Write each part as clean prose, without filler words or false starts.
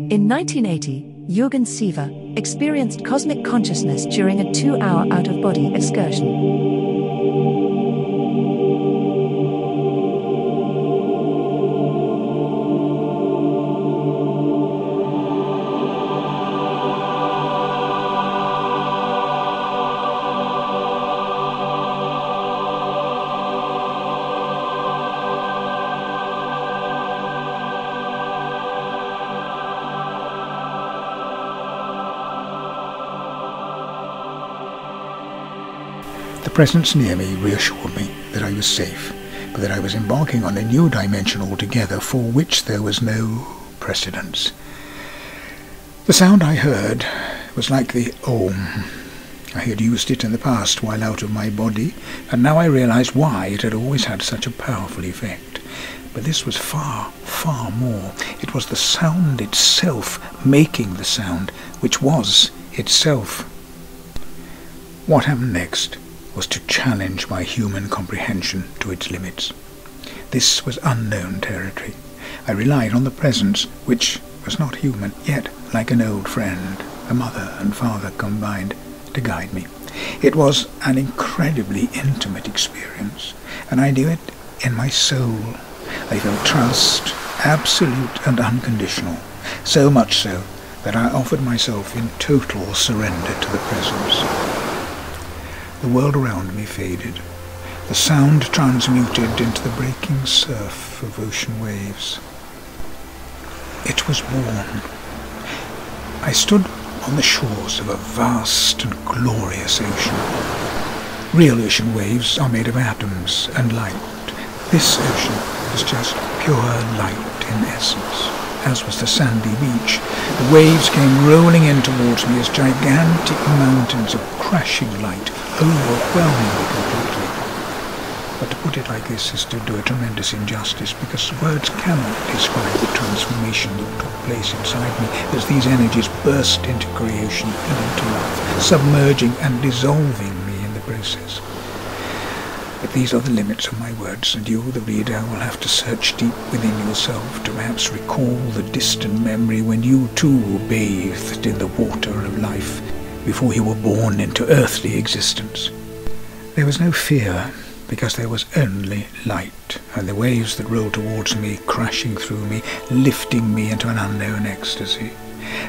In 1980, Jurgen Ziewe experienced cosmic consciousness during a 2-hour out-of-body excursion. The presence near me reassured me that I was safe, but that I was embarking on a new dimension altogether for which there was no precedence. The sound I heard was like the Om. I had used it in the past while out of my body, and now I realized why it had always had such a powerful effect. But this was far, far more. It was the sound itself making the sound, which was itself. What happened next was to challenge my human comprehension to its limits. This was unknown territory. I relied on the presence, which was not human, yet like an old friend, a mother and father combined, to guide me. It was an incredibly intimate experience, and I knew it in my soul. I felt trust, absolute and unconditional, so much so that I offered myself in total surrender to the presence. The world around me faded. The sound transmuted into the breaking surf of ocean waves. It was born. I stood on the shores of a vast and glorious ocean. Real ocean waves are made of atoms and light. This ocean was just pure light in essence, as was the sandy beach. The waves came rolling in towards me as gigantic mountains of crashing light, overwhelming me completely. But to put it like this is to do a tremendous injustice, because words cannot describe the transformation that took place inside me as these energies burst into creation and into life, submerging and dissolving me in the process. But these are the limits of my words, and you, the reader, will have to search deep within yourself to perhaps recall the distant memory when you too bathed in the water of life before you were born into earthly existence. There was no fear, because there was only light, and the waves that rolled towards me, crashing through me, lifting me into an unknown ecstasy.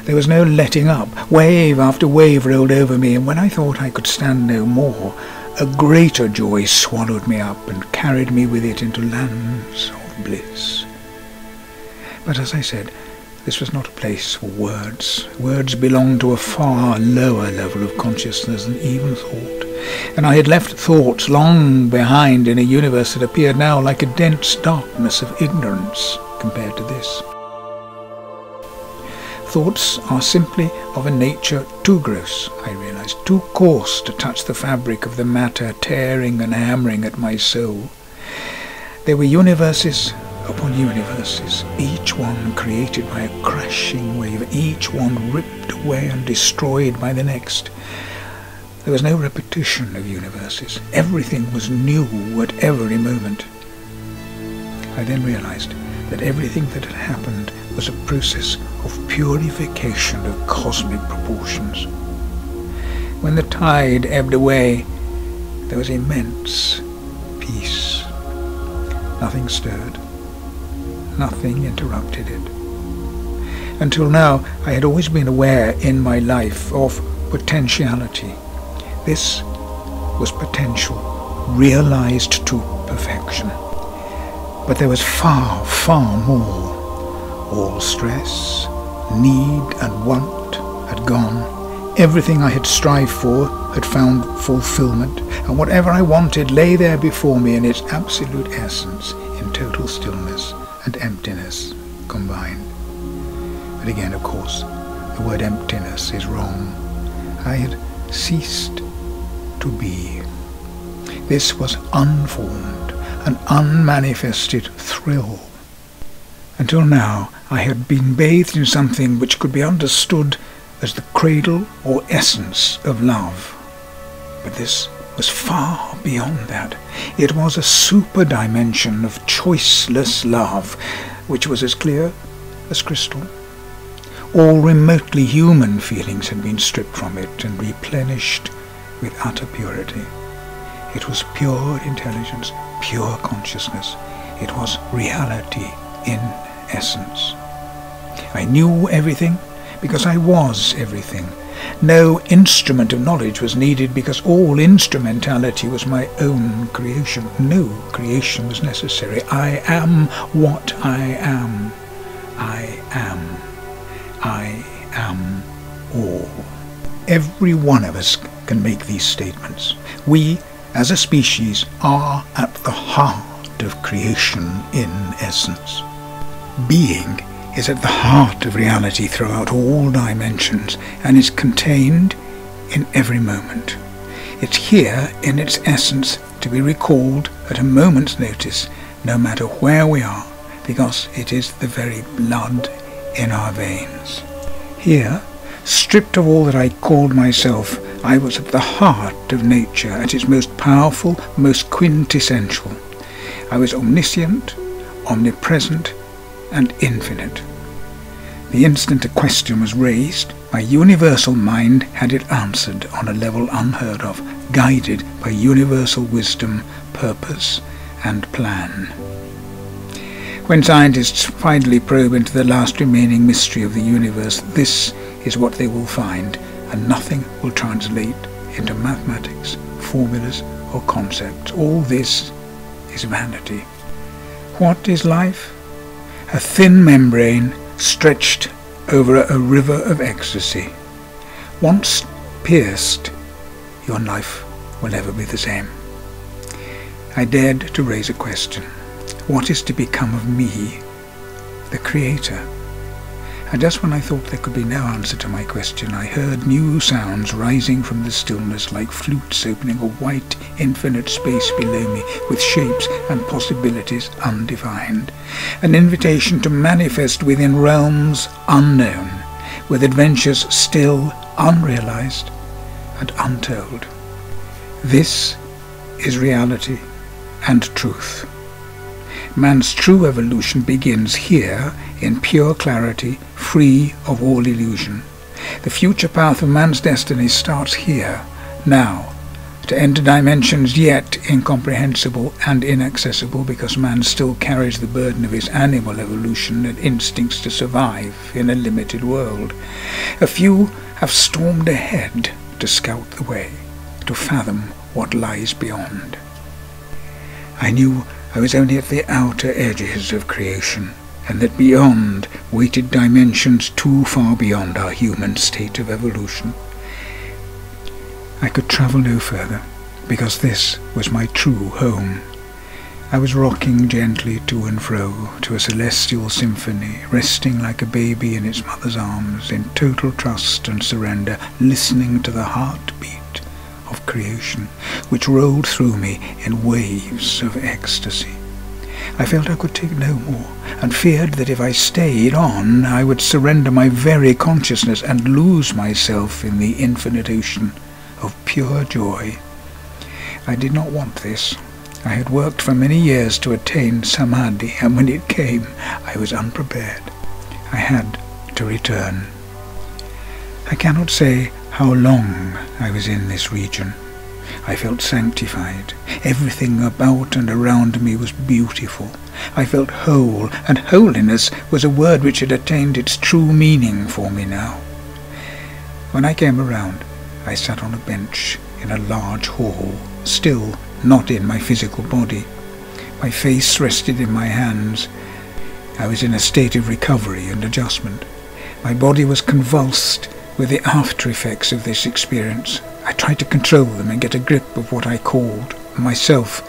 There was no letting up. Wave after wave rolled over me, and when I thought I could stand no more, a greater joy swallowed me up and carried me with it into lands of bliss. But as I said, this was not a place for words. Words belonged to a far lower level of consciousness than even thought, and I had left thoughts long behind in a universe that appeared now like a dense darkness of ignorance compared to this. Thoughts are simply of a nature too gross, I realized, too coarse to touch the fabric of the matter tearing and hammering at my soul. There were universes upon universes, each one created by a crashing wave, each one ripped away and destroyed by the next. There was no repetition of universes. Everything was new at every moment. I then realized that everything that had happened was a process of purification of cosmic proportions. When the tide ebbed away, there was immense peace. Nothing stirred. Nothing interrupted it. Until now, I had always been aware in my life of potentiality. This was potential, realized to perfection. But there was far, far more. All stress, need and want had gone. Everything I had strived for had found fulfillment, and whatever I wanted lay there before me in its absolute essence, in total stillness and emptiness combined. But again, of course, the word emptiness is wrong. I had ceased to be. This was unformed, an unmanifested thrill. Until now, I had been bathed in something which could be understood as the cradle or essence of love. But this was far beyond that. It was a super dimension of choiceless love, which was as clear as crystal. All remotely human feelings had been stripped from it and replenished with utter purity. It was pure intelligence, pure consciousness. It was reality in essence. I knew everything because I was everything. No instrument of knowledge was needed because all instrumentality was my own creation. No creation was necessary. I am what I am. I am. I am all. Every one of us can make these statements. We, as a species, are at the heart of creation in essence. Being is at the heart of reality throughout all dimensions and is contained in every moment. It's here in its essence to be recalled at a moment's notice, no matter where we are, because it is the very blood in our veins. Here, stripped of all that I called myself, I was at the heart of nature, at its most powerful, most quintessential. I was omniscient, omnipresent, and infinite. The instant a question was raised, my universal mind had it answered on a level unheard of, guided by universal wisdom, purpose, and plan. When scientists finally probe into the last remaining mystery of the universe, this is what they will find, and nothing will translate into mathematics, formulas, or concepts. All this is vanity. What is life? A thin membrane stretched over a river of ecstasy. Once pierced, your life will never be the same. I dared to raise a question. What is to become of me, the Creator? And just when I thought there could be no answer to my question, I heard new sounds rising from the stillness like flutes opening a white, infinite space below me with shapes and possibilities undefined. An invitation to manifest within realms unknown, with adventures still unrealized and untold. This is reality and truth. Man's true evolution begins here in pure clarity, free of all illusion. The future path of man's destiny starts here, now, to enter dimensions yet incomprehensible and inaccessible because man still carries the burden of his animal evolution and instincts to survive in a limited world. A few have stormed ahead to scout the way, to fathom what lies beyond. I knew I was only at the outer edges of creation, and that beyond waited dimensions too far beyond our human state of evolution. I could travel no further, because this was my true home. I was rocking gently to and fro to a celestial symphony, resting like a baby in its mother's arms, in total trust and surrender, listening to the heartbeat of creation, which rolled through me in waves of ecstasy. I felt I could take no more, and feared that if I stayed on, I would surrender my very consciousness and lose myself in the infinite ocean of pure joy. I did not want this. I had worked for many years to attain samadhi, and when it came, I was unprepared. I had to return. I cannot say how long I was in this region. I felt sanctified. Everything about and around me was beautiful. I felt whole, and holiness was a word which had attained its true meaning for me now. When I came around, I sat on a bench in a large hall, still not in my physical body. My face rested in my hands. I was in a state of recovery and adjustment. My body was convulsed with the after effects of this experience. I tried to control them and get a grip of what I called myself,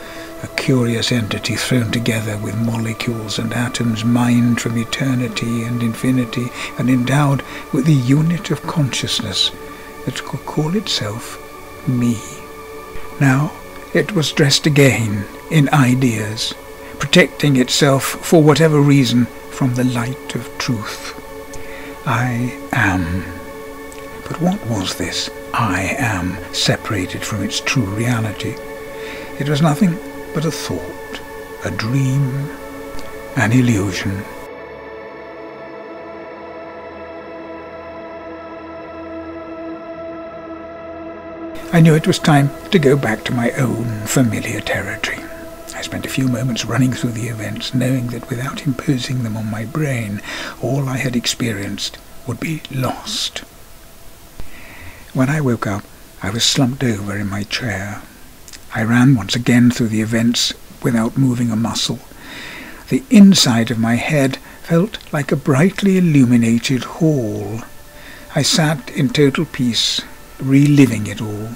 a curious entity thrown together with molecules and atoms mined from eternity and infinity and endowed with the unit of consciousness that could call itself me. Now it was dressed again in ideas, protecting itself for whatever reason from the light of truth. I am. But what was this I am, separated from its true reality? It was nothing but a thought, a dream, an illusion. I knew it was time to go back to my own familiar territory. I spent a few moments running through the events, knowing that without imposing them on my brain, all I had experienced would be lost. When I woke up, I was slumped over in my chair. I ran once again through the events without moving a muscle. The inside of my head felt like a brightly illuminated hall. I sat in total peace, reliving it all.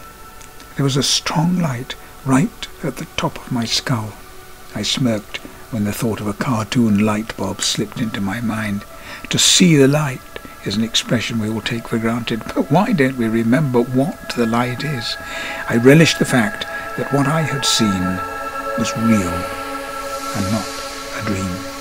There was a strong light right at the top of my skull. I smirked when the thought of a cartoon light bulb slipped into my mind. To see the light is an expression we all take for granted, but why don't we remember what the light is? I relished the fact that what I had seen was real and not a dream.